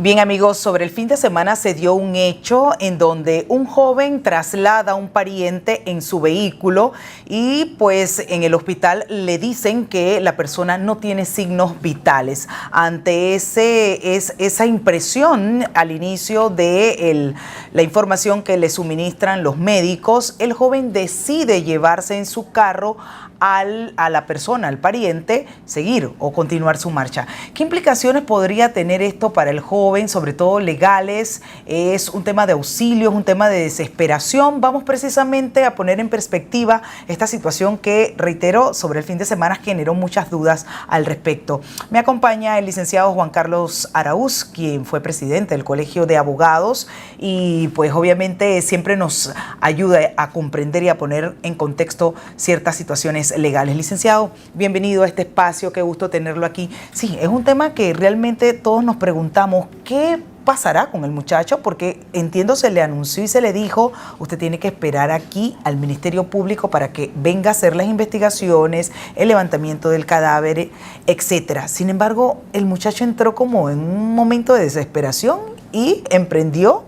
Bien, amigos, sobre el fin de semana se dio un hecho en donde un joven traslada a un pariente en su vehículo y pues en el hospital le dicen que la persona no tiene signos vitales. Ante esa impresión al inicio de la información que le suministran los médicos, el joven decide llevarse en su carro a la persona, al pariente, seguir o continuar su marcha. ¿Qué implicaciones podría tener esto para el joven, sobre todo legales? ¿Es un tema de auxilio, es un tema de desesperación? Vamos precisamente a poner en perspectiva esta situación que, reitero, sobre el fin de semana generó muchas dudas al respecto. Me acompaña el licenciado Juan Carlos Araúz, quien fue presidente del Colegio de Abogados y pues obviamente siempre nos ayuda a comprender y a poner en contexto ciertas situaciones legales. Licenciado, bienvenido a este espacio, qué gusto tenerlo aquí. Sí, es un tema que realmente todos nos preguntamos, ¿qué pasará con el muchacho? Porque entiendo se le anunció y se le dijo, usted tiene que esperar aquí al Ministerio Público para que venga a hacer las investigaciones, el levantamiento del cadáver, etcétera. Sin embargo, el muchacho entró como en un momento de desesperación y emprendió,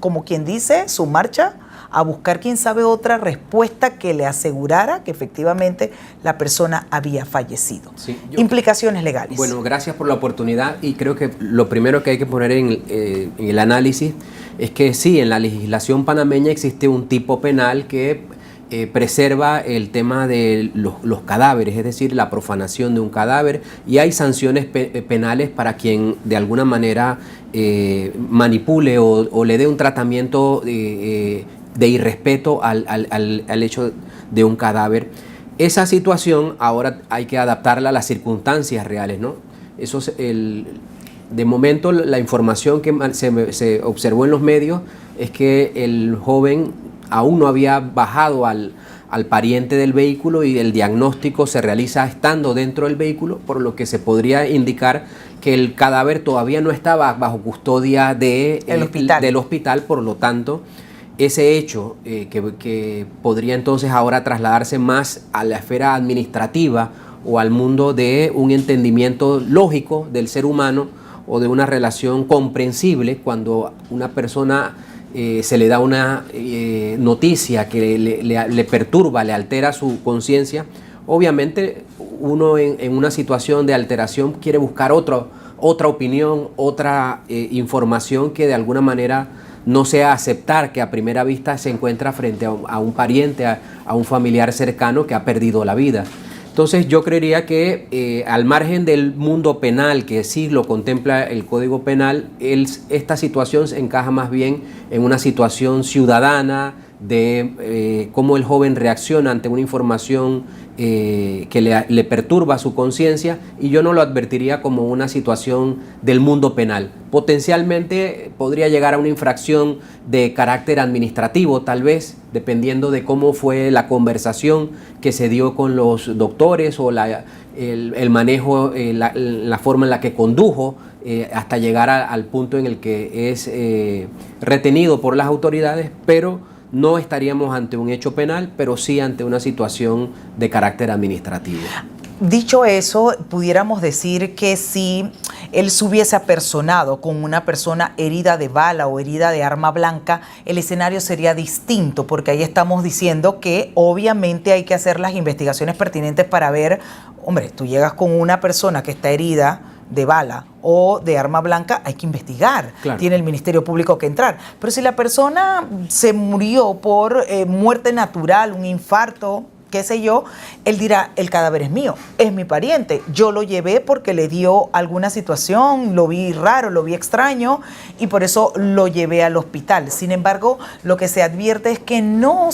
como quien dice, su marcha a buscar, quién sabe, otra respuesta que le asegurara que efectivamente la persona había fallecido. Sí, implicaciones legales. Bueno, gracias por la oportunidad y creo que lo primero que hay que poner en el análisis es que sí, en la legislación panameña existe un tipo penal que preserva el tema de los cadáveres, es decir, la profanación de un cadáver, y hay sanciones penales para quien de alguna manera manipule o le dé un tratamiento de irrespeto al hecho de un cadáver. Esa situación ahora hay que adaptarla a las circunstancias reales, ¿no? Eso es de momento la información que se observó en los medios es que el joven aún no había bajado al pariente del vehículo y el diagnóstico se realiza estando dentro del vehículo, por lo que se podría indicar que el cadáver todavía no estaba bajo custodia del hospital, por lo tanto ese hecho que podría entonces ahora trasladarse más a la esfera administrativa o al mundo de un entendimiento lógico del ser humano o de una relación comprensible cuando una persona se le da una noticia que le perturba, le altera su conciencia. Obviamente uno en una situación de alteración quiere buscar otra opinión, otra información que de alguna manera no sea aceptar que a primera vista se encuentra frente a un pariente, a un familiar cercano que ha perdido la vida. Entonces yo creería que al margen del mundo penal, que sí lo contempla el Código Penal, esta situación se encaja más bien en una situación ciudadana de cómo el joven reacciona ante una información que le perturba su conciencia, y yo no lo advertiría como una situación del mundo penal. Potencialmente podría llegar a una infracción de carácter administrativo, tal vez, dependiendo de cómo fue la conversación que se dio con los doctores o el manejo, la forma en la que condujo hasta llegar al punto en el que es retenido por las autoridades, pero no estaríamos ante un hecho penal, pero sí ante una situación de carácter administrativo. Dicho eso, pudiéramos decir que si él se hubiese apersonado con una persona herida de bala o herida de arma blanca, el escenario sería distinto, porque ahí estamos diciendo que obviamente hay que hacer las investigaciones pertinentes para ver, hombre, tú llegas con una persona que está herida de bala o de arma blanca, hay que investigar. Claro. Tiene el Ministerio Público que entrar. Pero si la persona se murió por muerte natural, un infarto, qué sé yo, él dirá, el cadáver es mío, es mi pariente, yo lo llevé porque le dio alguna situación, lo vi raro, lo vi extraño y por eso lo llevé al hospital. Sin embargo, lo que se advierte es que no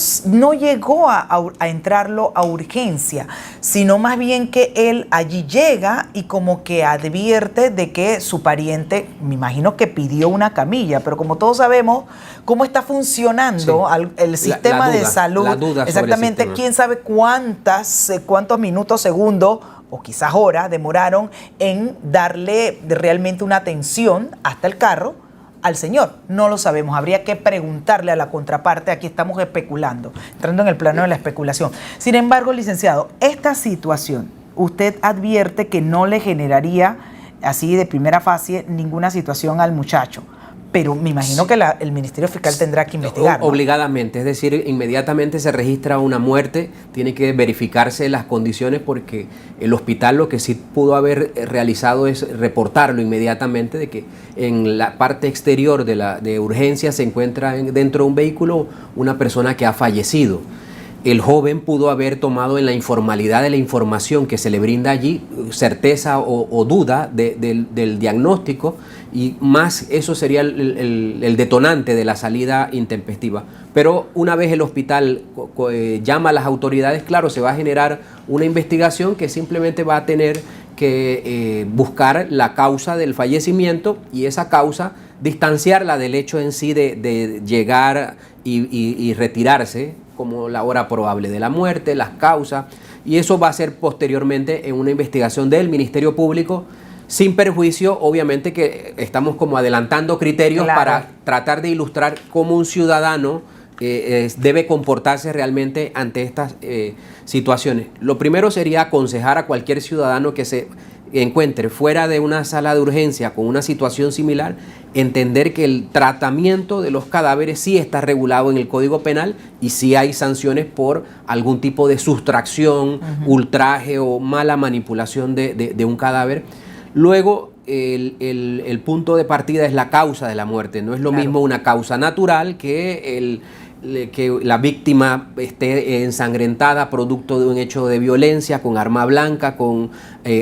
llegó a entrarlo a urgencia, sino más bien que él allí llega y como que advierte de que su pariente, me imagino que pidió una camilla, pero como todos sabemos cómo está funcionando el sistema de salud, la duda exactamente, quién sabe cuántos minutos, segundos o quizás horas demoraron en darle realmente una atención hasta el carro al señor. No lo sabemos, habría que preguntarle a la contraparte, aquí estamos especulando, entrando en el plano de la especulación. Sin embargo, licenciado, esta situación, usted advierte que no le generaría así de primera fase ninguna situación al muchacho. Pero me imagino que el Ministerio Fiscal tendrá que investigar, ¿no? Obligadamente, es decir, inmediatamente se registra una muerte, tiene que verificarse las condiciones porque el hospital lo que sí pudo haber realizado es reportarlo inmediatamente de que en la parte exterior de urgencia se encuentra dentro de un vehículo una persona que ha fallecido. El joven pudo haber tomado en la informalidad de la información que se le brinda allí certeza o duda del diagnóstico, y más eso sería el detonante de la salida intempestiva. Pero una vez el hospital llama a las autoridades, claro, se va a generar una investigación que simplemente va a tener que buscar la causa del fallecimiento, y esa causa distanciarla del hecho en sí de llegar y retirarse, como la hora probable de la muerte, las causas, y eso va a ser posteriormente en una investigación del Ministerio Público, sin perjuicio, obviamente, que estamos como adelantando criterios, claro, para tratar de ilustrar cómo un ciudadano debe comportarse realmente ante estas situaciones. Lo primero sería aconsejar a cualquier ciudadano que se encuentre fuera de una sala de urgencia con una situación similar, entender que el tratamiento de los cadáveres sí está regulado en el Código Penal y sí hay sanciones por algún tipo de sustracción, ultraje o mala manipulación de un cadáver. Luego, el punto de partida es la causa de la muerte. No es lo mismo una causa natural que la víctima esté ensangrentada producto de un hecho de violencia, con arma blanca, con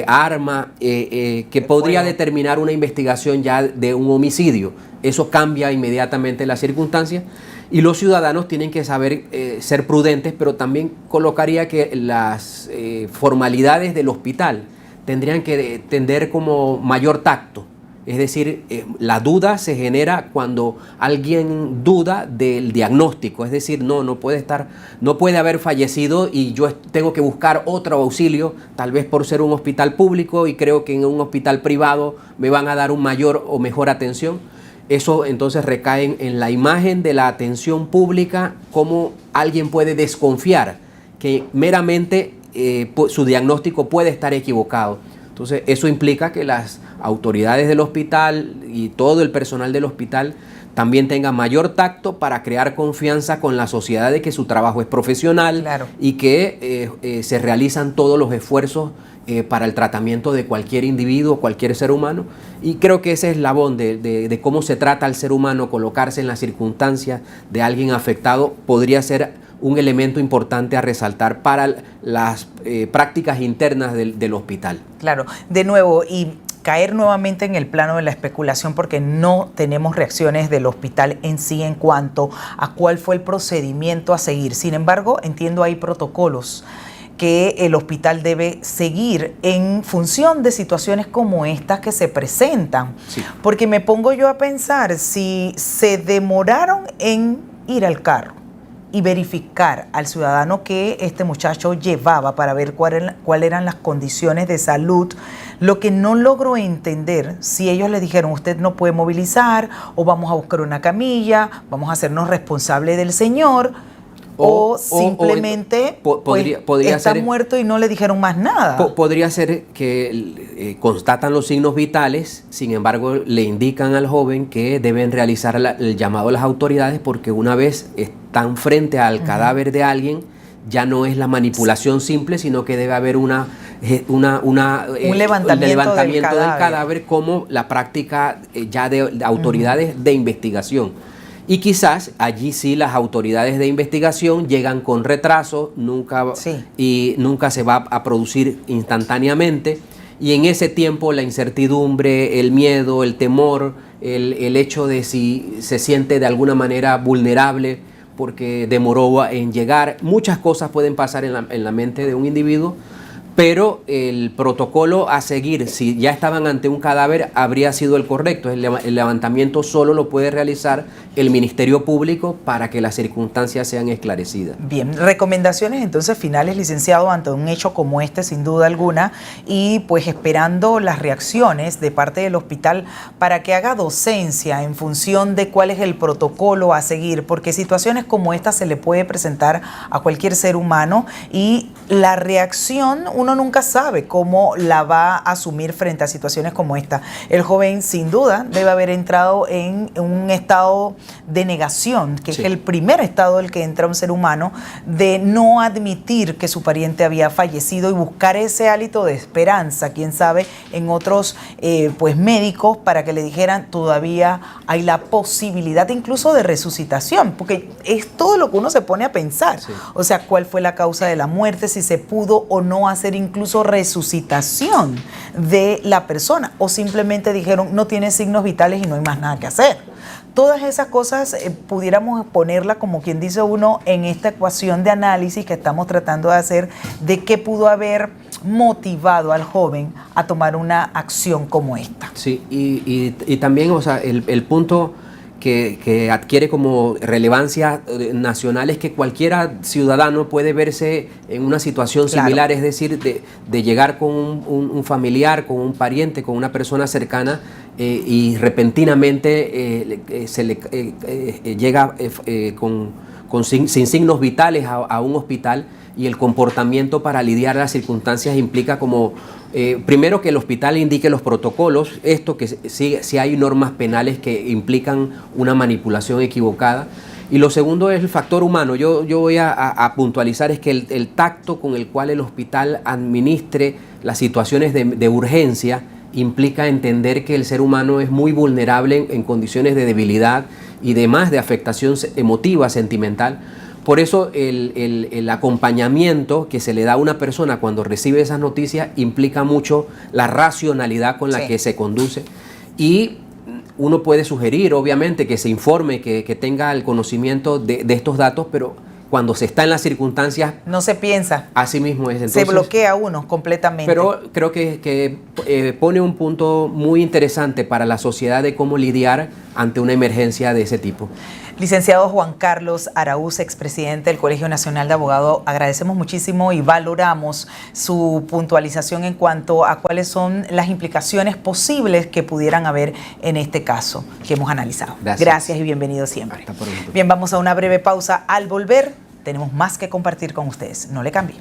arma, que podría determinar una investigación ya de un homicidio. Eso cambia inmediatamente las circunstancias, y los ciudadanos tienen que saber ser prudentes, pero también colocaría que las formalidades del hospital tendrían que tender como mayor tacto. Es decir, la duda se genera cuando alguien duda del diagnóstico, es decir, no puede haber fallecido y yo tengo que buscar otro auxilio, tal vez por ser un hospital público y creo que en un hospital privado me van a dar un mayor o mejor atención. Eso entonces recae en la imagen de la atención pública, cómo alguien puede desconfiar que meramente su diagnóstico puede estar equivocado. Entonces, eso implica que las autoridades del hospital y todo el personal del hospital también tengan mayor tacto para crear confianza con la sociedad de que su trabajo es profesional, claro, y que se realizan todos los esfuerzos para el tratamiento de cualquier individuo, cualquier ser humano. Y creo que ese es el eslabón de cómo se trata al ser humano, colocarse en las circunstancias de alguien afectado, podría ser un elemento importante a resaltar para las prácticas internas del hospital. Claro, de nuevo, y caer nuevamente en el plano de la especulación, porque no tenemos reacciones del hospital en sí en cuanto a cuál fue el procedimiento a seguir. Sin embargo, entiendo hay protocolos que el hospital debe seguir en función de situaciones como estas que se presentan. Sí. Porque me pongo yo a pensar, si se demoraron en ir al carro y verificar al ciudadano que este muchacho llevaba para ver cuáles eran las condiciones de salud, lo que no logro entender, si ellos le dijeron usted no puede movilizar, o vamos a buscar una camilla, vamos a hacernos responsables del señor, o simplemente podría está ser, muerto y no le dijeron más nada. Podría ser que constatan los signos vitales, sin embargo le indican al joven que deben realizar el llamado a las autoridades, porque una vez están frente al cadáver de alguien, ya no es la manipulación simple, sino que debe haber un levantamiento del cadáver como la práctica ya de autoridades de investigación. Y quizás allí sí las autoridades de investigación llegan con retraso, nunca se va a producir instantáneamente, y en ese tiempo la incertidumbre, el miedo, el temor, el hecho de si se siente de alguna manera vulnerable porque demoró en llegar, muchas cosas pueden pasar en la mente de un individuo, pero el protocolo a seguir, si ya estaban ante un cadáver, habría sido el correcto. El levantamiento solo lo puede realizar el Ministerio Público para que las circunstancias sean esclarecidas. Bien, recomendaciones entonces finales, licenciado, ante un hecho como este, sin duda alguna, y pues esperando las reacciones de parte del hospital para que haga docencia en función de cuál es el protocolo a seguir, porque situaciones como esta se le puede presentar a cualquier ser humano y la reacción uno nunca sabe cómo la va a asumir frente a situaciones como esta. El joven sin duda debe haber entrado en un estado de negación, que sí, es el primer estado del que entra un ser humano, de no admitir que su pariente había fallecido y buscar ese hálito de esperanza, quién sabe, en otros pues médicos para que le dijeran todavía hay la posibilidad incluso de resucitación, porque es todo lo que uno se pone a pensar. sí. O sea, cuál fue la causa de la muerte, si se pudo o no hacer incluso resucitación de la persona, o simplemente dijeron no tiene signos vitales y no hay más nada que hacer. Todas esas cosas pudiéramos ponerla, como quien dice uno, en esta ecuación de análisis que estamos tratando de hacer de qué pudo haber motivado al joven a tomar una acción como esta. Sí, y también, o sea, el punto que adquiere como relevancia nacional es que cualquier ciudadano puede verse en una situación similar, claro, es decir, de llegar con un familiar, con un pariente, con una persona cercana y repentinamente se le llega sin signos vitales a un hospital, y el comportamiento para lidiar las circunstancias implica como, primero, que el hospital indique los protocolos, esto que si hay normas penales que implican una manipulación equivocada. Y lo segundo es el factor humano. Yo voy a puntualizar es que el tacto con el cual el hospital administre las situaciones de urgencia implica entender que el ser humano es muy vulnerable en condiciones de debilidad y demás, de afectación emotiva, sentimental. Por eso el acompañamiento que se le da a una persona cuando recibe esas noticias implica mucho la racionalidad con la, sí, que se conduce. Y uno puede sugerir, obviamente, que se informe, que tenga el conocimiento de estos datos, pero cuando se está en las circunstancias... No se piensa. Así mismo es. Entonces, se bloquea uno completamente. Pero creo que pone un punto muy interesante para la sociedad de cómo lidiar ante una emergencia de ese tipo. Licenciado Juan Carlos Araúz, expresidente del Colegio Nacional de Abogados, agradecemos muchísimo y valoramos su puntualización en cuanto a cuáles son las implicaciones posibles que pudieran haber en este caso que hemos analizado. Gracias y bienvenido siempre. Hasta pronto. Bien, vamos a una breve pausa. Al volver, tenemos más que compartir con ustedes. No le cambien.